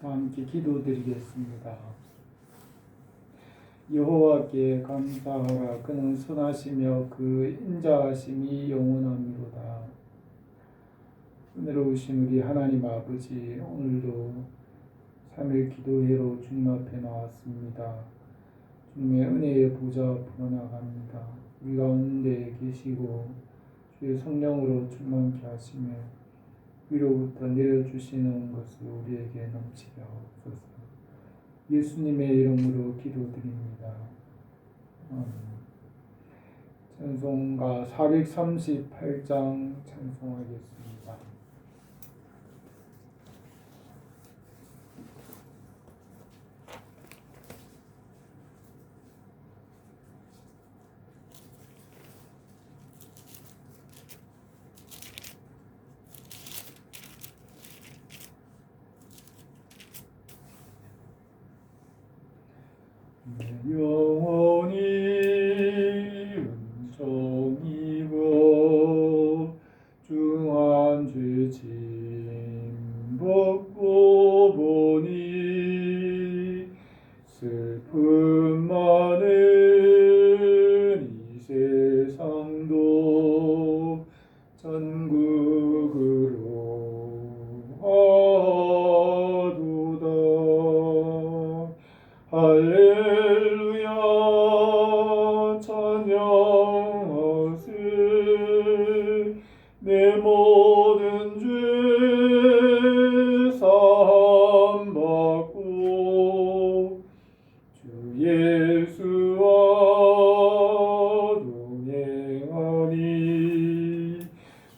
함께 기도드리겠습니다. 여호와께 감사하라. 그는 선하시며 그 인자하심이 영원함이로다. 은혜로우신 우리 하나님 아버지, 오늘도 3일 기도회로 주님 앞에 나왔습니다. 주님의 은혜의 보좌 앞으로 나갑니다. 우리 가운데 계시고 주의 성령으로 충만케 하시며 위로부터 내려주시는 것을 우리에게 넘치게 하옵소서. 예수님의 이름으로 기도드립니다. 찬송가 438장 찬송하겠습니다. 영원히 은총이고 중한 죄짐 벗고 보니 슬픔 많은 이 세상도 천국으로 하도다. 할렐루야 찬양하세. 내 모든 죄 사함 받고 주 예수와 동행하니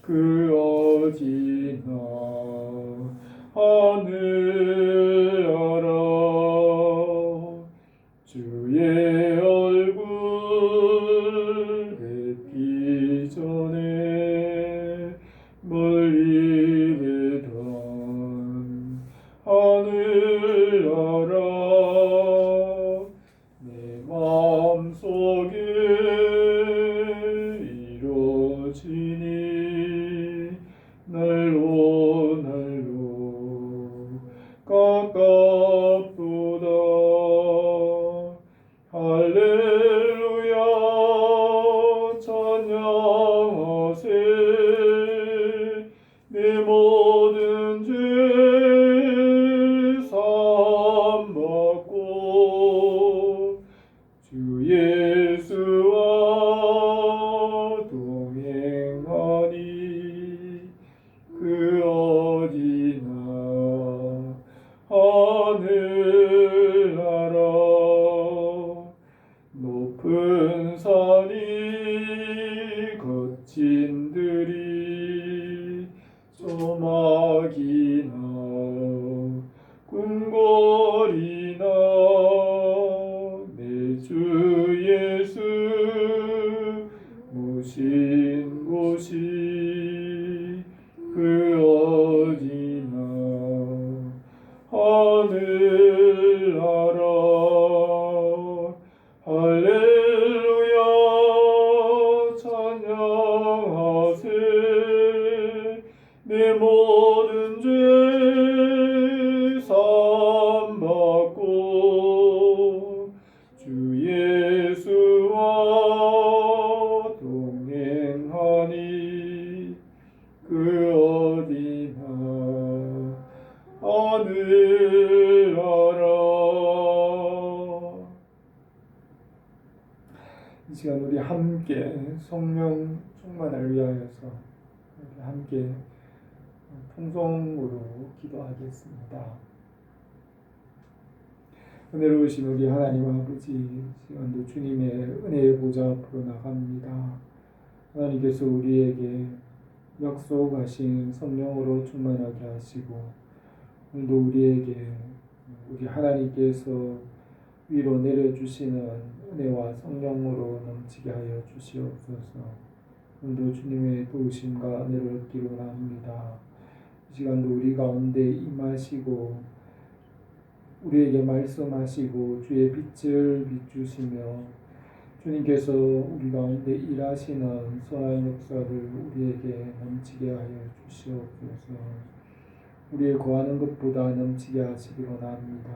그 어디나 하늘 알아. 주의 얼굴 뵙기 전에 멀리 계던 하늘 알아. 내 마음속에 이루어지니 날로 날로 가깝도다. 할렐루야 찬양하세. 내 모든 죄 사함 받고 주 예수와 동행하니 그 어디나 하늘 알아. 높은 산이 거친 들이 조막이나 궁궐이나 내 주 예수 모신 곳이 그 어디나 하늘 알아. 할렐루야 찬양하세. 내 모든 죄 사함 받고 주 예수와 동행하니 그 어디나 하늘 알아. 이 시간 우리 함께 성령 충만을 위하여서 함께 통성으로 기도하겠습니다. 은혜로우신 우리 하나님 아버지, 시간도 주님의 은혜의 보좌 앞으로 나갑니다. 하나님께서 우리에게 약속하신 성령으로 충만하게 하시고 오늘도 우리에게 우리 하나님께서 위로 내려주시는 은혜와 성령으로 넘치게 하여 주시옵소서. 오늘도 주님의 도우심과 은혜를 얻기로 합니다. 이 시간도 우리 가운데 임하시고 우리에게 말씀하시고 주의 빛을 비추시며 주님께서 우리 가운데 일하시는 선한 역사를 우리에게 넘치게 하여 주시옵소서. 우리의 구하는 것보다 넘치게 하시기로 나옵니다.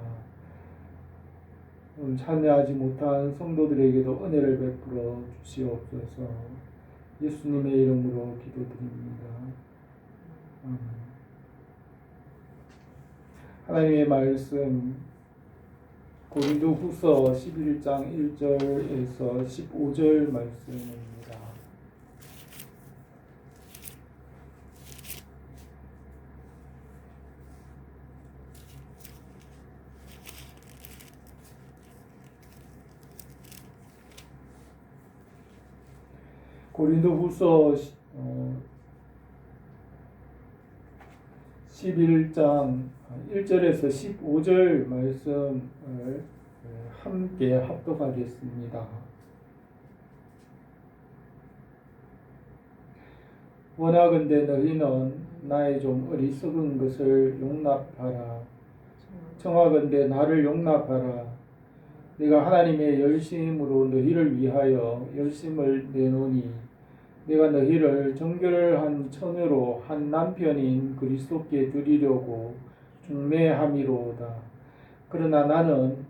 오늘 참여하지 못한 성도들에게도 은혜를 베풀어 주시옵소서. 예수님의 이름으로 기도드립니다. 하나님의 말씀 고린도후서 11장 1절에서 15절 말씀입니다. 고린도후서 11장 1절에서 15절 말씀을 함께 합독하겠습니다. 원하건대 너희는 나의 좀 어리석은 것을 용납하라. 청하건대 나를 용납하라. 내가 하나님의 열심으로 너희를 위하여 열심을 내노니 내가 너희를 정결한 처녀로 한 남편인 그리스도께 드리려고 중매함이로다. 그러나 나는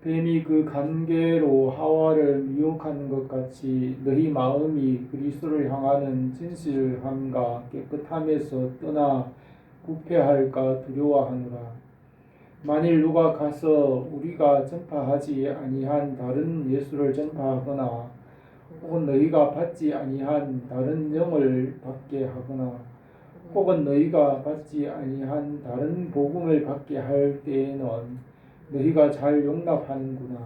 뱀이 그 관계로 하와를 미혹하는 것 같이 너희 마음이 그리스도를 향하는 진실함과 깨끗함에서 떠나 부패할까 두려워하노라. 만일 누가 가서 우리가 전파하지 아니한 다른 예수를 전파하거나 혹은 너희가 받지 아니한 다른 영을 받게 하거나 혹은 너희가 받지 아니한 다른 복음을 받게 할 때에는 너희가 잘 용납하는구나.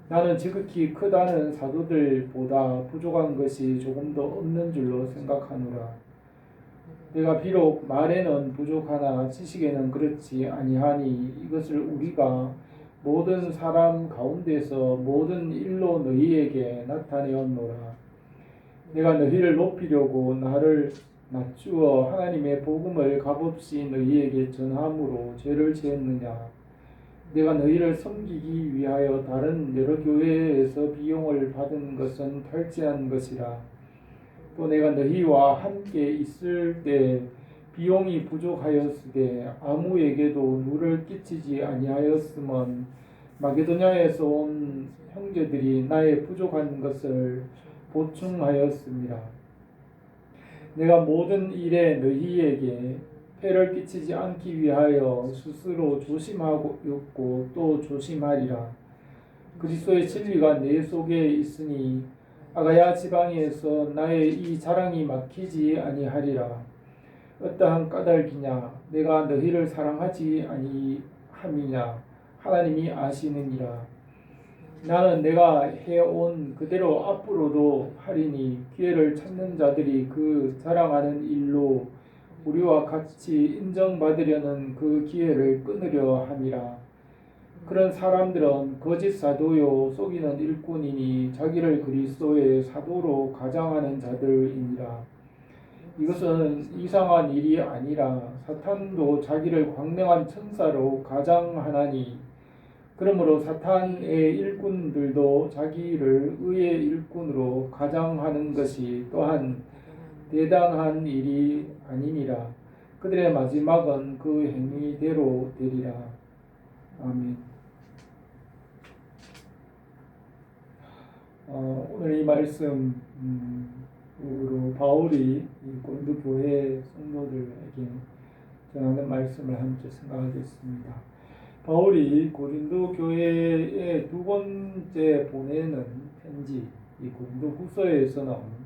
나는 지극히 크다는 사도들보다 부족한 것이 조금도 없는 줄로 생각하노라. 내가 비록 말에는 부족하나 지식에는 그렇지 아니하니 이것을 우리가 모든 사람 가운데서 모든 일로 너희에게 나타내었노라. 내가 너희를 높이려고 나를 낮추어 하나님의 복음을 값없이 너희에게 전함으로 죄를 지었느냐. 내가 너희를 섬기기 위하여 다른 여러 교회에서 비용을 받은 것은 탈취한 것이라. 또 내가 너희와 함께 있을 때 비용이 부족하였으되 아무에게도 누를 끼치지 아니하였음은 마게도냐에서 온 형제들이 나의 부족한 것을 보충하였습니다. 내가 모든 일에 너희에게 폐를 끼치지 않기 위하여 스스로 조심하였고 또 조심하리라. 그리스도의 진리가 내 속에 있으니 아가야 지방에서 나의 이 자랑이 막히지 아니하리라. 어떠한 까닭이냐? 내가 너희를 사랑하지 아니함이냐? 하나님이 아시느니라. 나는 내가 해온 그대로 앞으로도 하리니 기회를 찾는 자들이 그 자랑하는 일로 우리와 같이 인정받으려는 그 기회를 끊으려 함이라. 그런 사람들은 거짓 사도요 속이는 일꾼이니 자기를 그리스도의 사도로 가장하는 자들이니라. 이것은 이상한 일이 아니라 사탄도 자기를 광명한 천사로 가장하나니 그러므로 사탄의 일꾼들도 자기를 의의 일꾼으로 가장하는 것이 또한 대당한 일이 아니니라. 그들의 마지막은 그 행위대로 되리라. 아멘. 오늘 이 말씀으로 바울이 고린도 교회 성도들에게 전하는 말씀을 함께 생각하겠습니다. 바울이 고린도 교회에 두 번째 보내는 편지, 이 고린도 후서에서는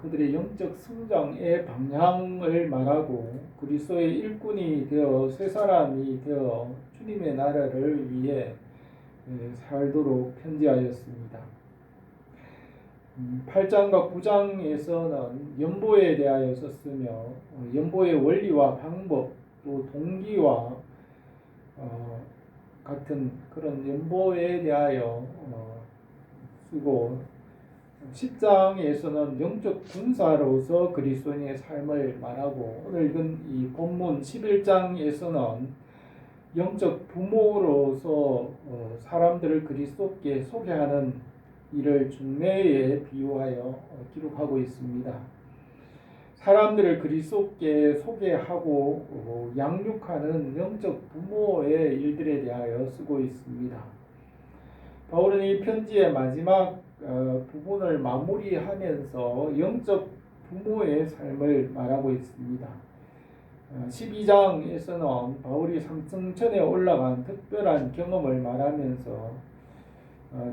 그들의 영적 성장의 방향을 말하고 그리스도의 일꾼이 되어 새 사람이 되어 주님의 나라를 위해 살도록 편지하였습니다. 8장과 9장에서는 연보에 대하여 썼으며 연보의 원리와 방법 또 동기와 같은 그런 연보에 대하여 쓰고 10장에서는 영적 군사로서 그리스도인의 삶을 말하고 오늘 읽은 이 본문 11장에서는 영적 부모로서 사람들을 그리스도께 소개하는 일을 중매에 비유하여 기록하고 있습니다. 사람들을 그리스도께 소개하고 양육하는 영적 부모의 일들에 대하여 쓰고 있습니다. 바울은 이 편지의 마지막 부분을 마무리하면서 영적 부모의 삶을 말하고 있습니다. 12장에서는 바울이 삼층천에 올라간 특별한 경험을 말하면서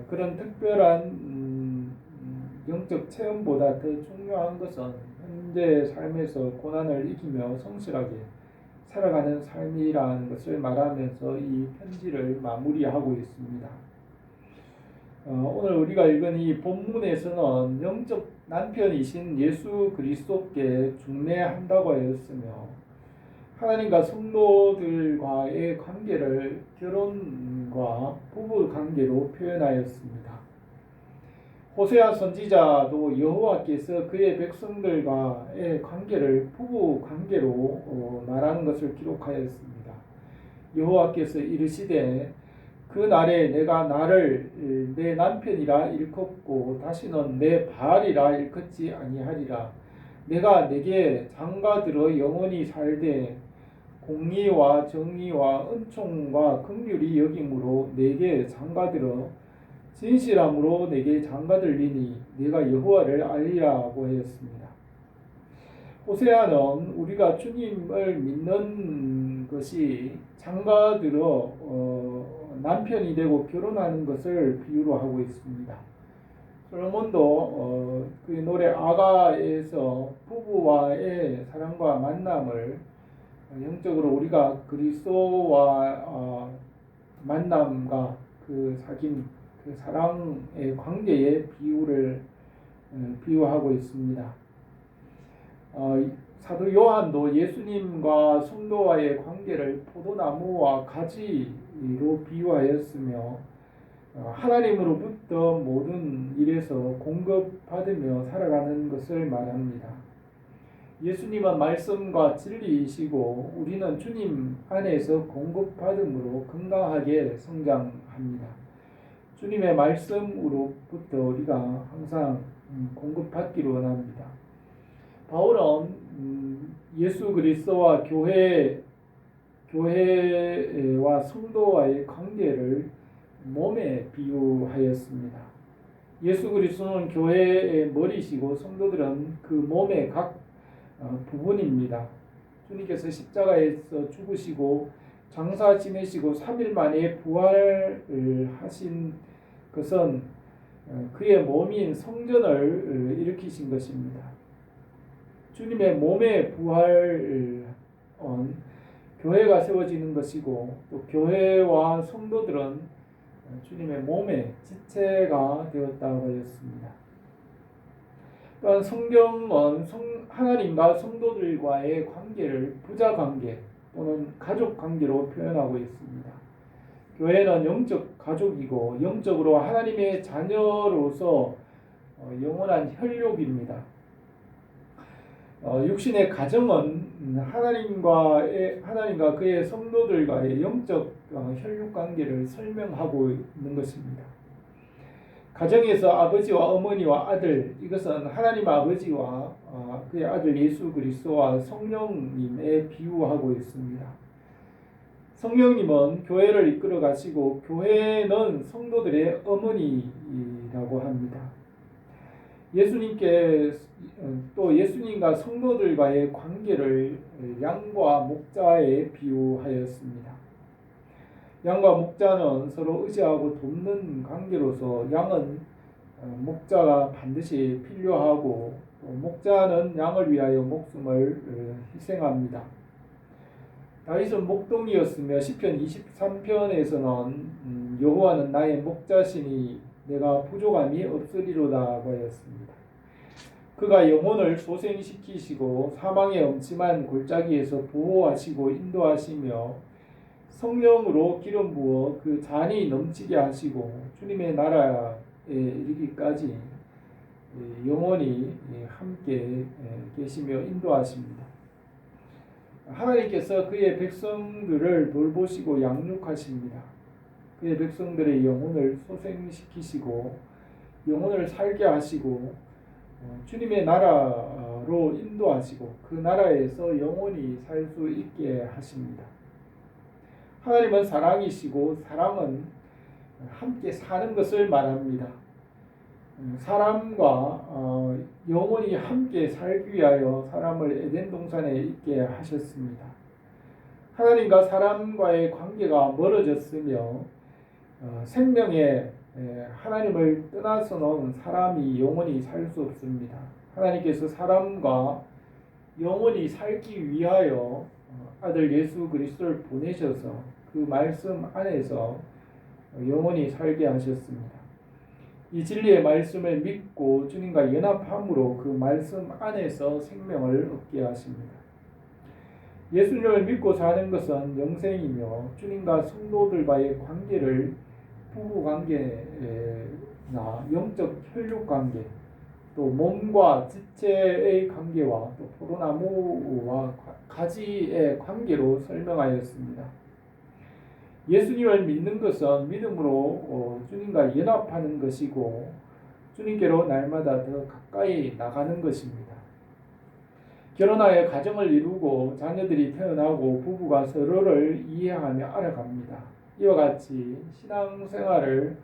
그런 특별한 영적 체험보다 더 중요한 것은 현재 삶에서 고난을 이기며 성실하게 살아가는 삶이라는 것을 말하면서 이 편지를 마무리하고 있습니다. 오늘 우리가 읽은 이 본문에서는 영적 남편이신 예수 그리스도께 중매한다고 하였으며 하나님과 성도들과의 관계를 결혼과 부부 관계로 표현하였습니다. 호세아 선지자도 여호와께서 그의 백성들과의 관계를 부부 관계로 말하는 것을 기록하였습니다. 여호와께서 이르시되 그 날에 내가 나를 내 남편이라 일컫고 다시는 내 바알이라 일컫지 아니하리라. 내가 내게 장가들어 영원히 살되 공의와 정의와 은총과 긍휼이 여김으로 내게 장가들어 진실함으로 내게 장가들리니 내가 여호와를 알리라고 하였습니다. 호세아는 우리가 주님을 믿는 것이 장가들어 남편이 되고 결혼하는 것을 비유로 하고 있습니다. 솔로몬도 그 노래 아가에서 부부와의 사랑과 만남을 영적으로 우리가 그리스도와 만남과 그 사귐, 그 사랑의 관계의 비유하고 있습니다. 사도 요한도 예수님과 성도와의 관계를 포도나무와 가지로 비유하였으며 하나님으로부터 모든 일에서 공급받으며 살아가는 것을 말합니다. 예수님은 말씀과 진리이시고 우리는 주님 안에서 공급받음으로 건강하게 성장합니다. 주님의 말씀으로부터 우리가 항상 공급받기를 원합니다. 바울은 예수 그리스도와 교회와 성도와의 관계를 몸에 비유하였습니다. 예수 그리스도는 교회의 머리시고 성도들은 그 몸의 각 부분입니다. 주님께서 십자가에서 죽으시고 장사 지내시고 3일 만에 부활을 하신 것은 그의 몸인 성전을 일으키신 것입니다. 주님의 몸의 부활은 교회가 세워지는 것이고 또 교회와 성도들은 주님의 몸의 지체가 되었다고 하였습니다. 또한 성경은 하나님과 성도들과의 관계를 부자관계 또는 가족관계로 표현하고 있습니다. 교회는 영적 가족이고 영적으로 하나님의 자녀로서 영원한 혈육입니다. 육신의 가정은 하나님과 그의 성도들과의 영적 혈육관계를 설명하고 있는 것입니다. 가정에서 아버지와 어머니와 아들, 이것은 하나님 아버지와 그의 아들 예수 그리스도와 성령님에 비유하고 있습니다. 성령님은 교회를 이끌어 가시고 교회는 성도들의 어머니라고 합니다. 예수님과 성도들과의 관계를 양과 목자에 비유하였습니다. 양과 목자는 서로 의지하고 돕는 관계로서 양은 목자가 반드시 필요하고 목자는 양을 위하여 목숨을 희생합니다. 다윗은 목동이었으며 시편 23편에서는 여호와는 나의 목자시니 내가 부족함이 없으리로다고 하였습니다. 그가 영혼을 소생시키시고 사망의 엄침한 골짜기에서 보호하시고 인도하시며 성령으로 기름 부어 그 잔이 넘치게 하시고 주님의 나라에 이르기까지 영원히 함께 계시며 인도하십니다. 하나님께서 그의 백성들을 돌보시고 양육하십니다. 그의 백성들의 영혼을 소생시키시고 영혼을 살게 하시고 주님의 나라로 나라로 인도하시고 그 나라에서 영원히 살 수 있게 하십니다. 하나님은 사랑이시고 사랑은 함께 사는 것을 말합니다. 사람과 영원히 함께 살기 위하여 사람을 에덴 동산에 있게 하셨습니다. 하나님과 사람과의 관계가 멀어졌으며 생명에 하나님을 떠나서는 사람이 영원히 살 수 없습니다. 하나님께서 사람과 영원히 살기 위하여 아들 예수 그리스도를 보내셔서 그 말씀 안에서 영원히 살게 하셨습니다. 이 진리의 말씀을 믿고 주님과 연합함으로 그 말씀 안에서 생명을 얻게 하십니다. 예수님을 믿고 사는 것은 영생이며 주님과 성도들과의 관계를 부부관계나 영적 혈육관계 또 몸과 지체의 관계와 또 포도나무와 가지의 관계로 설명하였습니다. 예수님을 믿는 것은 믿음으로 주님과 연합하는 것이고 주님께로 날마다 더 가까이 나가는 것입니다. 결혼하여 가정을 이루고 자녀들이 태어나고 부부가 서로를 이해하며 알아갑니다. 이와 같이 신앙생활을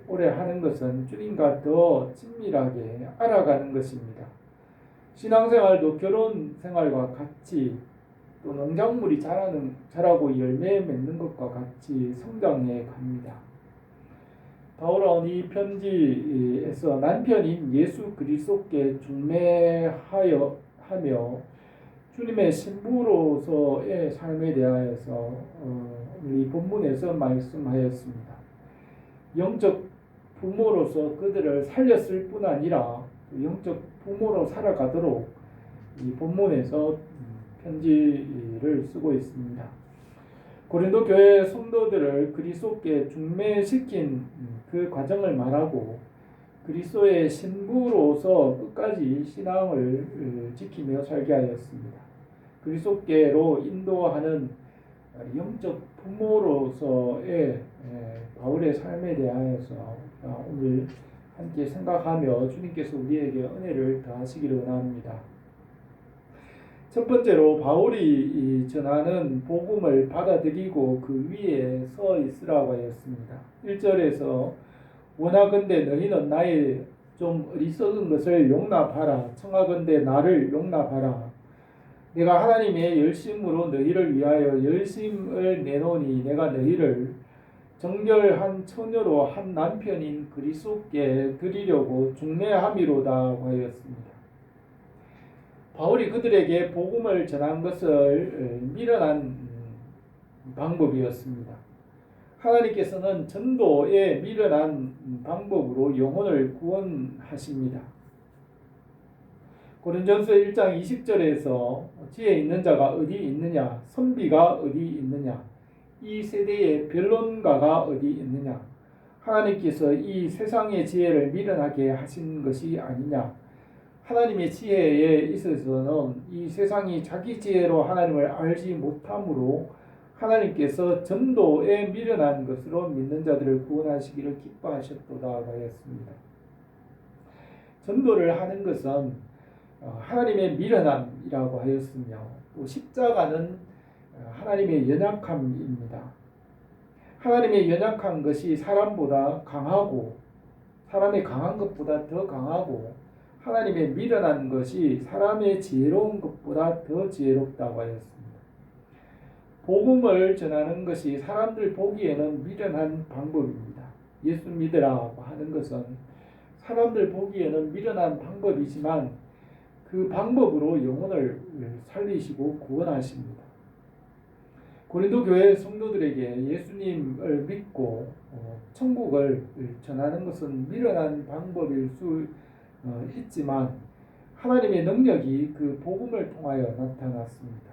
오래 하는 것은 주님과 더 친밀하게 알아가는 것입니다. 신앙생활도 결혼생활과 같이 또 농작물이 자라고 열매 맺는 것과 같이 성장해 갑니다. 바울은 이 편지에서 남편인 예수 그리스도께 중매하며 주님의 신부로서의 삶에 대하여서 이 본문에서 말씀하였습니다. 영적 부모로서 그들을 살렸을 뿐 아니라 영적 부모로 살아가도록 이 본문에서 편지를 쓰고 있습니다. 고린도 교회 성도들을 그리스도께 중매시킨 그 과정을 말하고 그리스도의 신부로서 끝까지 신앙을 지키며 살게 하였습니다. 그리스도께로 인도하는 영적 부모로서의 바울의 삶에 대하여서 오늘 함께 생각하며 주님께서 우리에게 은혜를 더하시기를 원합니다. 첫 번째로 바울이 전하는 복음을 받아들이고 그 위에 서 있으라고 하였습니다. 1절에서 원하건대 너희는 나의 좀 어리석은 것을 용납하라. 청하건대 나를 용납하라. 내가 하나님의 열심으로 너희를 위하여 열심을 내노니 내가 너희를 정결한 처녀로 한 남편인 그리스도께 드리려고 중매함이로다 하였습니다. 바울이 그들에게 복음을 전한 것을 미련한 방법이었습니다. 하나님께서는 전도의 미련한 방법으로 영혼을 구원하십니다. 고린전서 1장 20절에서 지혜 있는 자가 어디 있느냐, 선비가 어디 있느냐, 이 세대의 변론가가 어디 있느냐, 하나님께서 이 세상의 지혜를 미련하게 하신 것이 아니냐, 하나님의 지혜에 있어서는 이 세상이 자기 지혜로 하나님을 알지 못함으로 하나님께서 전도에 미련한 것으로 믿는 자들을 구원하시기를 기뻐하셨도다 하였습니다. 전도를 하는 것은 하나님의 미련함이라고 하였으며 또 십자가는 하나님의 연약함입니다. 하나님의 연약한 것이 사람보다 강하고 사람의 강한 것보다 더 강하고 하나님의 미련한 것이 사람의 지혜로운 것보다 더 지혜롭다고 하였습니다. 복음을 전하는 것이 사람들 보기에는 미련한 방법입니다. 예수 믿으라고 하는 것은 사람들 보기에는 미련한 방법이지만 그 방법으로 영혼을 살리시고 구원하십니다. 고린도 교회 성도들에게 예수님을 믿고 천국을 전하는 것은 미련한 방법일 수 있지만 하나님의 능력이 그 복음을 통하여 나타났습니다.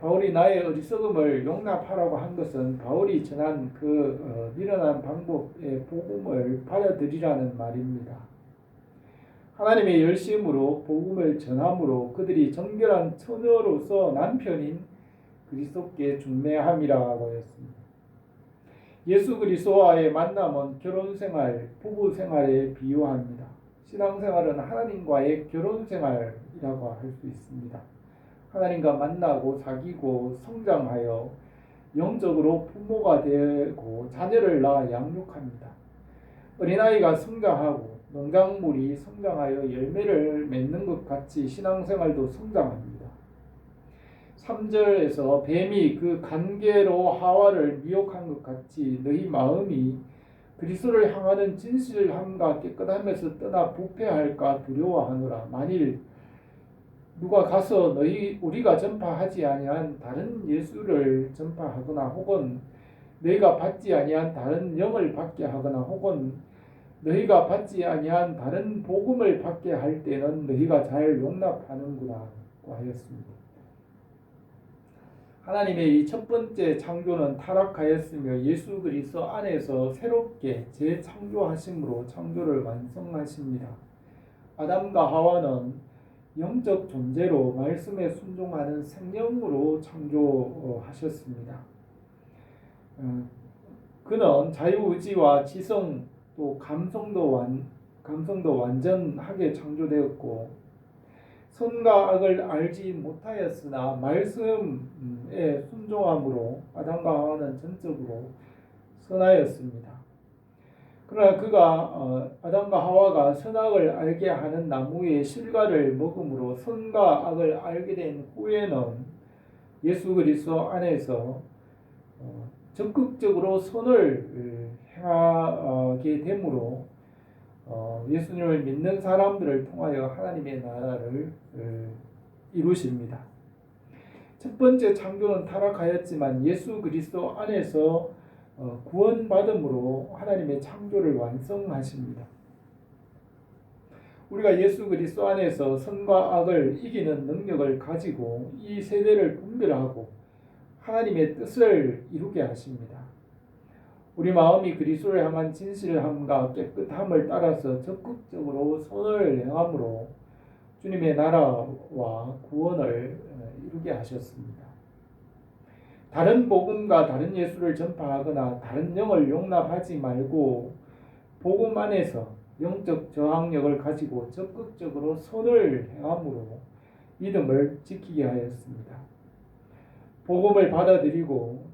바울이 나의 어리석음을 용납하라고 한 것은 바울이 전한 그 미련한 방법의 복음을 받아들이라는 말입니다. 하나님의 열심으로 복음을 전함으로 그들이 정결한 처녀로서 남편인 그리스도께 중매함이라고 했습니다. 예수 그리스도와의 만남은 결혼생활, 부부생활에 비유합니다. 신앙생활은 하나님과의 결혼생활이라고 할 수 있습니다. 하나님과 만나고 사귀고 성장하여 영적으로 부모가 되고 자녀를 낳아 양육합니다. 어린아이가 성장하고 농작물이 성장하여 열매를 맺는 것 같이 신앙생활도 성장합니다. 3절에서 뱀이 그 간계로 하와를 미혹한 것 같이 너희 마음이 그리스도를 향하는 진실함과 깨끗함에서 떠나 부패할까 두려워하노라. 만일 누가 가서 우리가 전파하지 아니한 다른 예수를 전파하거나 혹은 너희가 받지 아니한 다른 영을 받게 하거나 혹은 너희가 받지 아니한 다른 복음을 받게 할 때는 너희가 잘 용납하는구나 하였습니다. 하나님의 이 첫 번째 창조는 타락하였으며 예수 그리스도 안에서 새롭게 재창조하심으로 창조를 완성하십니다. 아담과 하와는 영적 존재로 말씀에 순종하는 생명으로 창조하셨습니다. 그는 자유의지와 지성 또 감성도 완전하게 창조되었고 선과 악을 알지 못하였으나 말씀에 순종함으로 아담과 하와는 전적으로 선하였습니다. 그러나 아담과 하와가 선악을 알게 하는 나무의 실과를 먹음으로 선과 악을 알게 된 후에는 예수 그리스도 안에서 적극적으로 선을 행하게 되므로 예수님을 믿는 사람들을 통하여 하나님의 나라를 이루십니다. 첫 번째 창조는 타락하였지만 예수 그리스도 안에서 구원받음으로 하나님의 창조를 완성하십니다. 우리가 예수 그리스도 안에서 선과 악을 이기는 능력을 가지고 이 세대를 분별하고 하나님의 뜻을 이루게 하십니다. 우리 마음이 그리스도를 향한 진실함과 깨끗함을 따라서 적극적으로 선을 행함으로 주님의 나라와 구원을 이루게 하셨습니다. 다른 복음과 다른 예수를 전파하거나 다른 영을 용납하지 말고 복음 안에서 영적 저항력을 가지고 적극적으로 선을 행함으로 믿음을 지키게 하였습니다. 복음을 받아들이고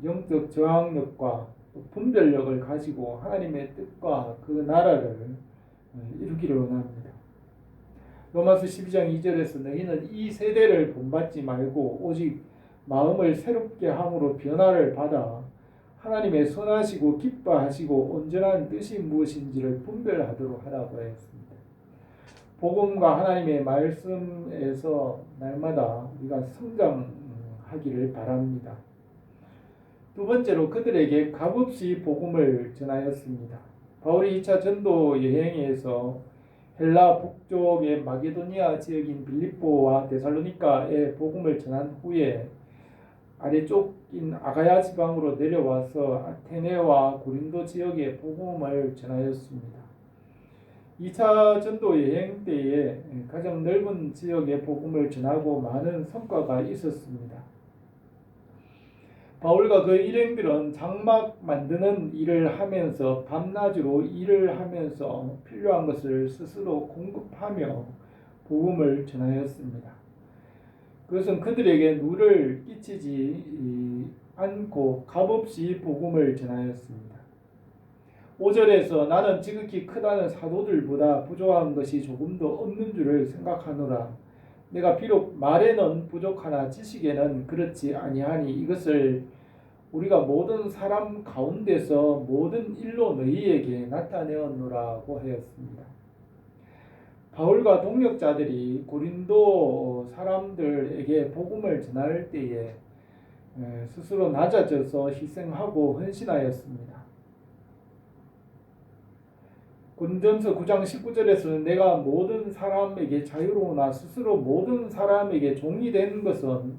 영적 저항력과 분별력을 가지고 하나님의 뜻과 그 나라를 이루기를 원합니다. 로마서 12장 2절에서 너희는 이 세대를 본받지 말고 오직 마음을 새롭게 함으로 변화를 받아 하나님의 선하시고 기뻐하시고 온전한 뜻이 무엇인지를 분별하도록 하라고 하였습니다. 복음과 하나님의 말씀에서 날마다 우리가 성장하기를 바랍니다. 두 번째로 그들에게 값없이 복음을 전하였습니다. 바울이 2차 전도 여행에서 헬라 북쪽의 마게도니아 지역인 빌립보와 데살로니가에 복음을 전한 후에 아래쪽인 아가야 지방으로 내려와서 아테네와 고린도 지역에 복음을 전하였습니다. 2차 전도 여행 때에 가장 넓은 지역에 복음을 전하고 많은 성과가 있었습니다. 바울과 그 일행들은 장막 만드는 일을 하면서 밤낮으로 일을 하면서 필요한 것을 스스로 공급하며 복음을 전하였습니다. 그것은 그들에게 누를 끼치지 않고 값없이 복음을 전하였습니다. 5절에서 나는 지극히 크다는 사도들보다 부족한 것이 조금도 없는 줄을 생각하노라. 내가 비록 말에는 부족하나 지식에는 그렇지 아니하니 이것을 우리가 모든 사람 가운데서 모든 일로 너희에게 나타내었노라고 하였습니다. 바울과 동역자들이 고린도 사람들에게 복음을 전할 때에 스스로 낮아져서 희생하고 헌신하였습니다. 고린도전서 9장 19절에서는 내가 모든 사람에게 자유로우나 스스로 모든 사람에게 종이 된 것은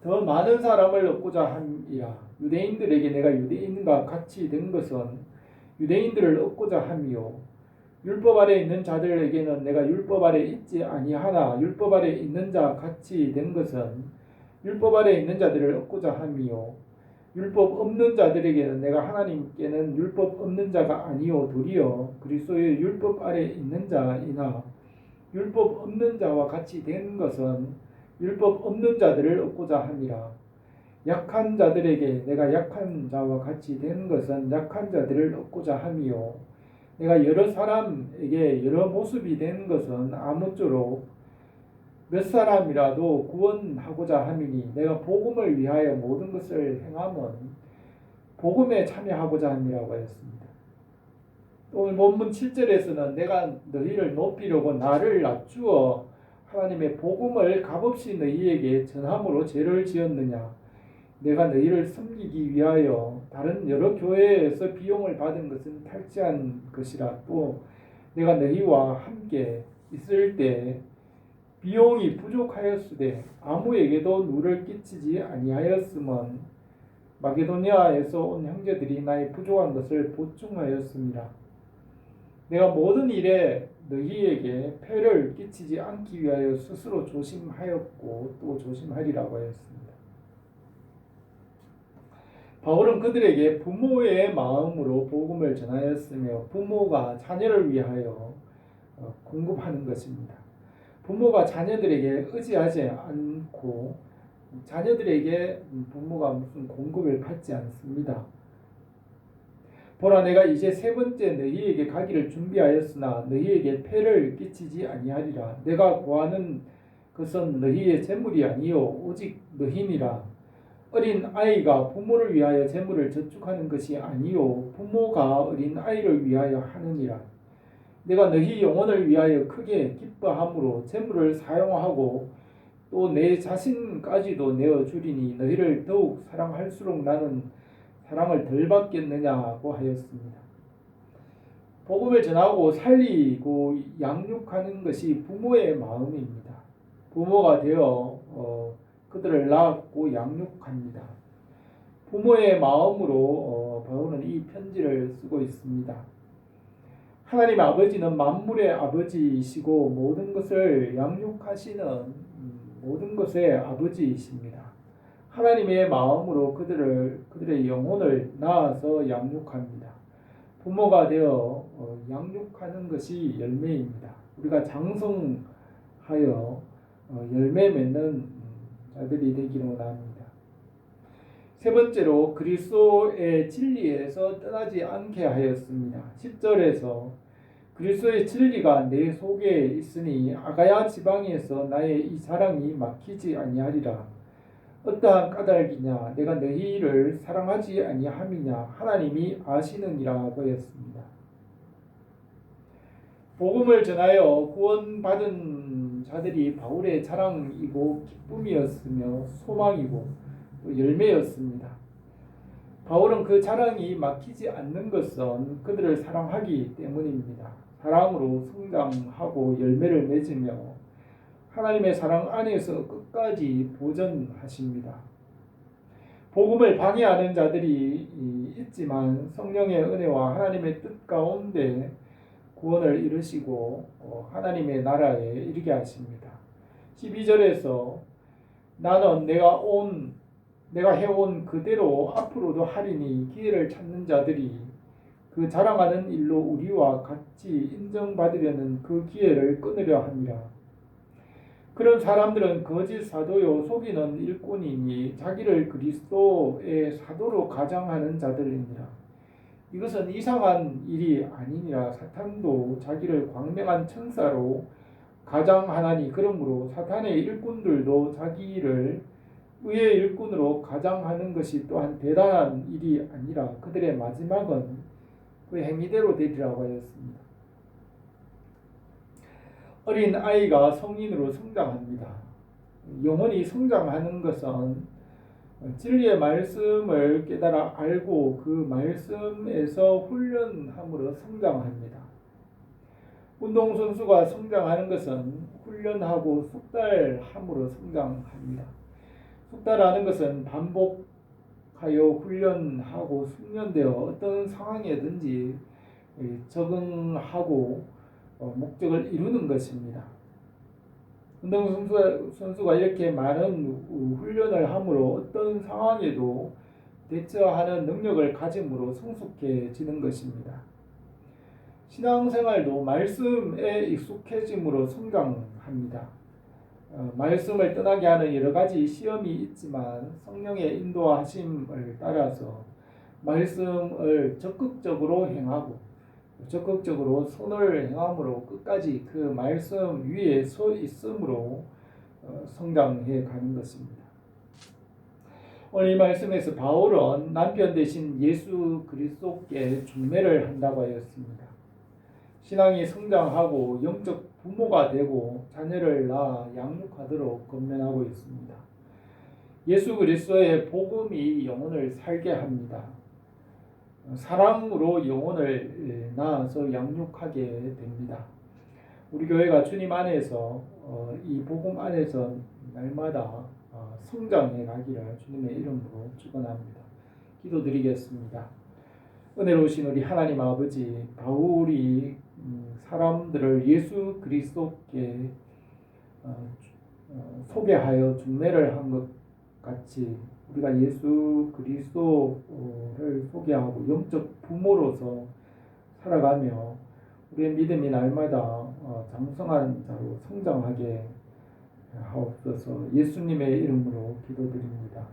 더 많은 사람을 얻고자 함이라. 유대인들에게 내가 유대인과 같이 된 것은 유대인들을 얻고자 함이요 율법 아래 있는 자들에게는 내가 율법 아래 있지 아니하나 율법 아래 있는 자 같이 된 것은 율법 아래 있는 자들을 얻고자 함이요 율법 없는 자들에게는 내가 하나님께는 율법 없는 자가 아니요 도리어 그리스도의 율법 아래 있는 자이나 율법 없는 자와 같이 된 것은 율법 없는 자들을 얻고자 함이라. 약한 자들에게 내가 약한 자와 같이 된 것은 약한 자들을 얻고자 함이요 내가 여러 사람에게 여러 모습이 된 것은 아무쪼록 몇 사람이라도 구원하고자 함이니 내가 복음을 위하여 모든 것을 행함은 복음에 참여하고자 함이라고 하였습니다. 오늘 본문 7절에서는 내가 너희를 높이려고 나를 낮추어 하나님의 복음을 값없이 너희에게 전함으로 죄를 지었느냐. 내가 너희를 섬기기 위하여 다른 여러 교회에서 비용을 받은 것은 탈취한 것이라. 또 내가 너희와 함께 있을 때 비용이 부족하였으되 아무에게도 누를 끼치지 아니하였음은 마게도니아에서 온 형제들이 나의 부족한 것을 보충하였습니다. 내가 모든 일에 너희에게 폐를 끼치지 않기 위하여 스스로 조심하였고 또 조심하리라고 하였습니다. 바울은 그들에게 부모의 마음으로 복음을 전하였으며 부모가 자녀를 위하여 공급하는 것입니다. 부모가 자녀들에게 의지하지 않고 자녀들에게 부모가 무슨 공급을 받지 않습니다. 보라 내가 이제 세 번째 너희에게 가기를 준비하였으나 너희에게 폐를 끼치지 아니하리라. 내가 구하는 것은 너희의 재물이 아니요 오직 너희니라. 어린 아이가 부모를 위하여 재물을 저축하는 것이 아니요 부모가 어린 아이를 위하여 하느니라. 내가 너희 영혼을 위하여 크게 기뻐함으로 재물을 사용하고 또 내 자신까지도 내어주리니 너희를 더욱 사랑할수록 나는 사랑을 덜 받겠느냐고 하였습니다. 복음을 전하고 살리고 양육하는 것이 부모의 마음입니다. 부모가 되어 그들을 낳고 양육합니다. 부모의 마음으로 바울은 이 편지를 쓰고 있습니다. 하나님 아버지는 만물의 아버지이시고 모든 것을 양육하시는 모든 것의 아버지이십니다. 하나님의 마음으로 그들의 영혼을 낳아서 양육합니다. 부모가 되어 양육하는 것이 열매입니다. 우리가 장성하여 열매 맺는 자들이 되기를 원합니다. 세 번째로 그리스도의 진리에서 떠나지 않게 하였습니다. 10절에서 그리스도의 진리가 내 속에 있으니 아가야 지방에서 나의 이 사랑이 막히지 아니하리라. 어떠한 까닭이냐 내가 너희를 사랑하지 아니함이냐 하나님이 아시느니라고 했습니다. 복음을 전하여 구원받은 자들이 바울의 자랑이고 기쁨이었으며 소망이고 또 열매였습니다. 바울은 그 자랑이 막히지 않는 것은 그들을 사랑하기 때문입니다. 사랑으로 성장하고 열매를 맺으며 하나님의 사랑 안에서 끝까지 보존하십니다. 복음을 방해하는 자들이 있지만 성령의 은혜와 하나님의 뜻 가운데 구원을 이루시고 하나님의 나라에 이르게 하십니다. 12절에서 나는 내가 해온 그대로 앞으로도 하리니 기회를 찾는 자들이 그 자랑하는 일로 우리와 같이 인정받으려는 그 기회를 끊으려 합니다. 그런 사람들은 거짓 사도요 속이는 일꾼이니 자기를 그리스도의 사도로 가장하는 자들이니라. 이것은 이상한 일이 아니니라. 사탄도 자기를 광명한 천사로 가장하나니 그러므로 사탄의 일꾼들도 자기를 의의 일꾼으로 가장하는 것이 또한 대단한 일이 아니라 그들의 마지막은 그 행위대로 되리라고 하였습니다. 어린 아이가 성인으로 성장합니다. 영혼이 성장하는 것은 진리의 말씀을 깨달아 알고 그 말씀에서 훈련함으로 성장합니다. 운동선수가 성장하는 것은 훈련하고 숙달함으로 성장합니다. 숙달하는 것은 반복하여 훈련하고 숙련되어 어떤 상황에든지 적응하고 목적을 이루는 것입니다. 운동선수가 이렇게 많은 훈련을 함으로 어떤 상황에도 대처하는 능력을 가짐으로 성숙해지는 것입니다. 신앙생활도 말씀에 익숙해짐으로 성장합니다. 말씀을 떠나게 하는 여러 가지 시험이 있지만 성령의 인도하심을 따라서 말씀을 적극적으로 행하고 적극적으로 손을 행함으로 끝까지 그 말씀 위에 서 있음으로 성장해 가는 것입니다. 오늘 이 말씀에서 바울은 남편 대신 예수 그리스도께 중매를 한다고 하였습니다. 신앙이 성장하고 영적 부모가 되고 자녀를 낳아 양육하도록 권면하고 있습니다. 예수 그리스도의 복음이 영혼을 살게 합니다. 사랑으로 영혼을 낳아서 양육하게 됩니다. 우리 교회가 주님 안에서 이 복음 안에서 날마다 성장해 가기를 주님의 이름으로 축원합니다. 기도드리겠습니다. 은혜로우신 우리 하나님 아버지, 바울이 사람들을 예수 그리스도께 소개하여 중매를 한 것 같이 우리가 예수 그리스도를 소개하고 영적 부모로서 살아가며 우리의 믿음이 날마다 장성한 자로 성장하게 하옵소서. 예수님의 이름으로 기도드립니다.